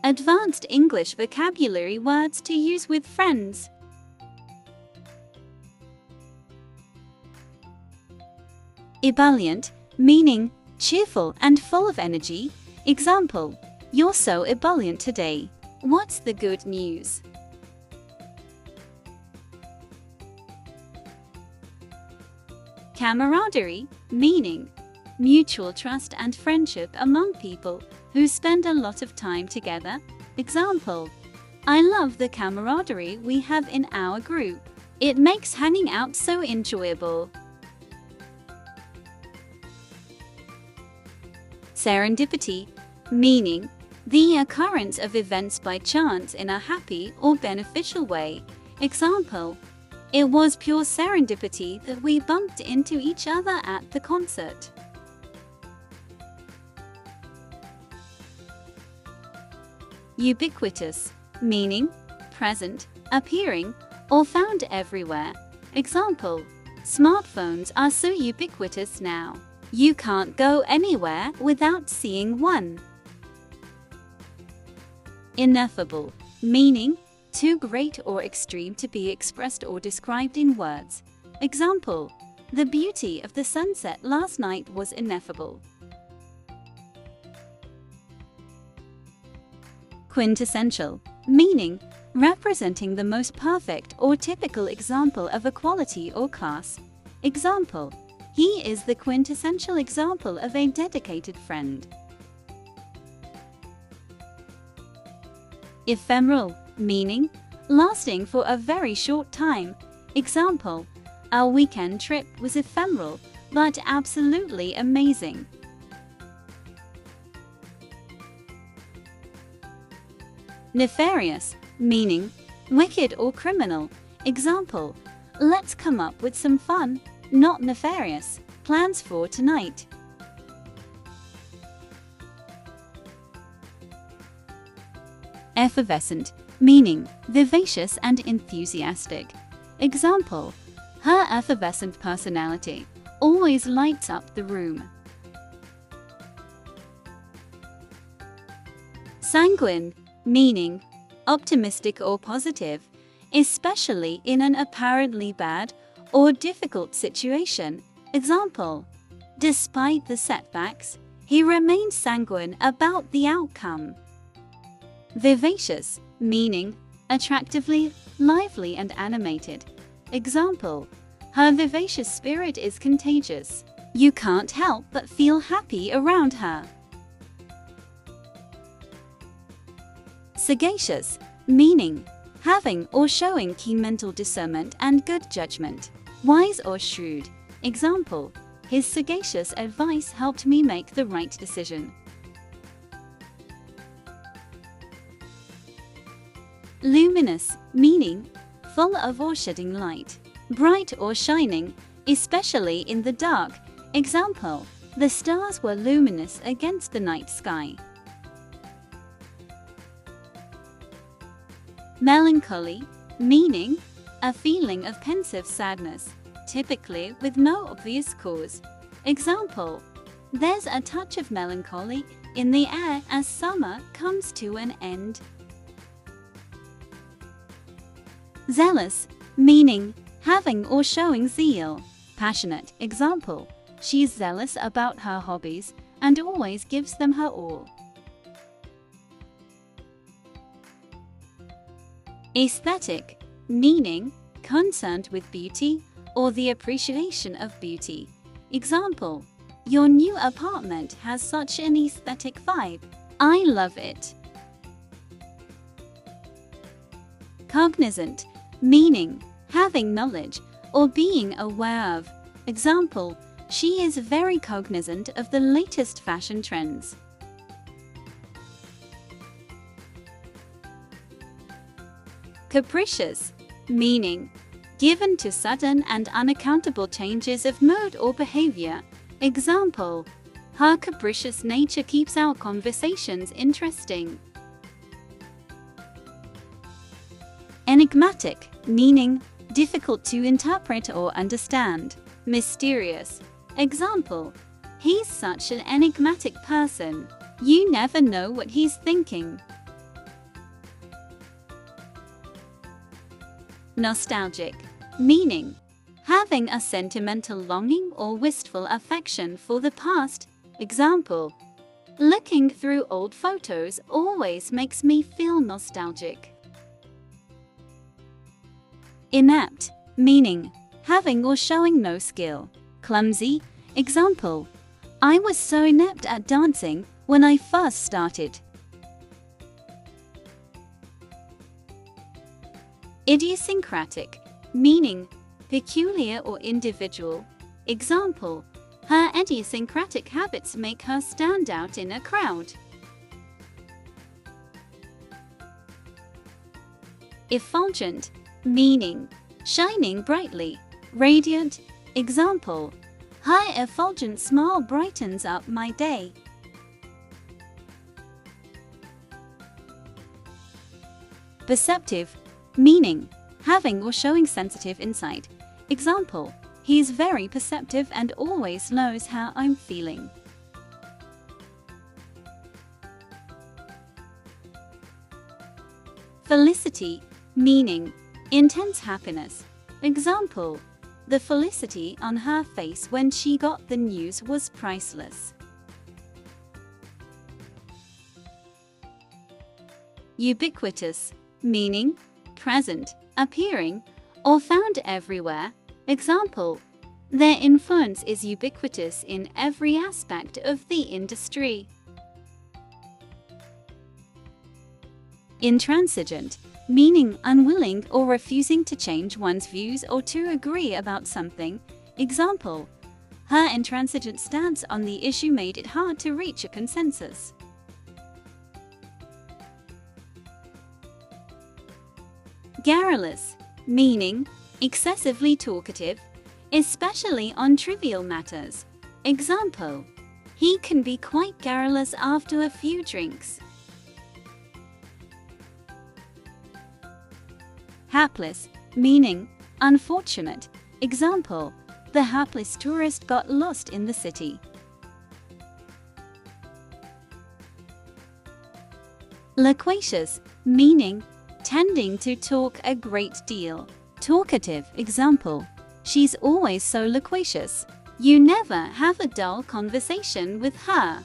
advanced English vocabulary words to use with friends. Ebullient, meaning cheerful and full of energy. Example, you're so ebullient today. What's the good news? Camaraderie, meaning mutual trust and friendship among people who spend a lot of time together. Example, I love the camaraderie we have in our group. It makes hanging out so enjoyable. Serendipity, meaning the occurrence of events by chance in a happy or beneficial way. Example, it was pure serendipity that we bumped into each other at the concert. Ubiquitous, meaning present, appearing, or found everywhere. Example, smartphones are so ubiquitous now. You can't go anywhere without seeing one. Ineffable, meaning too great or extreme to be expressed or described in words. Example, the beauty of the sunset last night was ineffable. Quintessential, meaning representing the most perfect or typical example of a quality or class. Example, he is the quintessential example of a dedicated friend. Ephemeral, meaning lasting for a very short time. Example, our weekend trip was ephemeral but absolutely amazing. Nefarious, meaning wicked or criminal. Example, let's come up with some fun, not nefarious, plans for tonight. Effervescent, meaning vivacious and enthusiastic. Example, her effervescent personality always lights up the room. Sanguine, meaning optimistic or positive, especially in an apparently bad or difficult situation. Example, despite the setbacks, he remained sanguine about the outcome. Vivacious, meaning attractively, lively and animated. Example, her vivacious spirit is contagious. You can't help but feel happy around her. Sagacious, meaning having or showing keen mental discernment and good judgment. Wise or shrewd. Example, his sagacious advice helped me make the right decision. Luminous, meaning full of or shedding light, bright or shining, especially in the dark. Example, the stars were luminous against the night sky. Melancholy, meaning a feeling of pensive sadness, typically with no obvious cause. Example, there's a touch of melancholy in the air as summer comes to an end. Zealous, meaning having or showing zeal, passionate. Example, she's zealous about her hobbies and always gives them her all. Aesthetic, meaning concerned with beauty or the appreciation of beauty. Example, your new apartment has such an aesthetic vibe. I love it. Cognizant, meaning having knowledge or being aware of. Example, she is very cognizant of the latest fashion trends. Capricious, meaning given to sudden and unaccountable changes of mood or behavior. Example, her capricious nature keeps our conversations interesting. Enigmatic, meaning difficult to interpret or understand. Mysterious. Example, he's such an enigmatic person. You never know what he's thinking. Nostalgic, meaning having a sentimental longing or wistful affection for the past. Example, looking through old photos always makes me feel nostalgic. Inept, meaning having or showing no skill. Clumsy, example, I was so inept at dancing when I first started. Idiosyncratic, meaning peculiar or individual. Example, her idiosyncratic habits make her stand out in a crowd. Effulgent, meaning shining brightly, radiant. Example, her effulgent smile brightens up my day. Perceptive, meaning having or showing sensitive insight. Example, he's very perceptive and always knows how I'm feeling. Felicity, meaning intense happiness. Example, the felicity on her face when she got the news was priceless. Ubiquitous, meaning present, appearing, or found everywhere. Example, their influence is ubiquitous in every aspect of the industry. Intransigent, meaning unwilling or refusing to change one's views or to agree about something. Example, her intransigent stance on the issue made it hard to reach a consensus. Garrulous, meaning excessively talkative, especially on trivial matters. Example, he can be quite garrulous after a few drinks. Hapless, meaning unfortunate. Example, the hapless tourist got lost in the city. Loquacious, meaning tending to talk a great deal. Talkative, example, she's always so loquacious. You never have a dull conversation with her.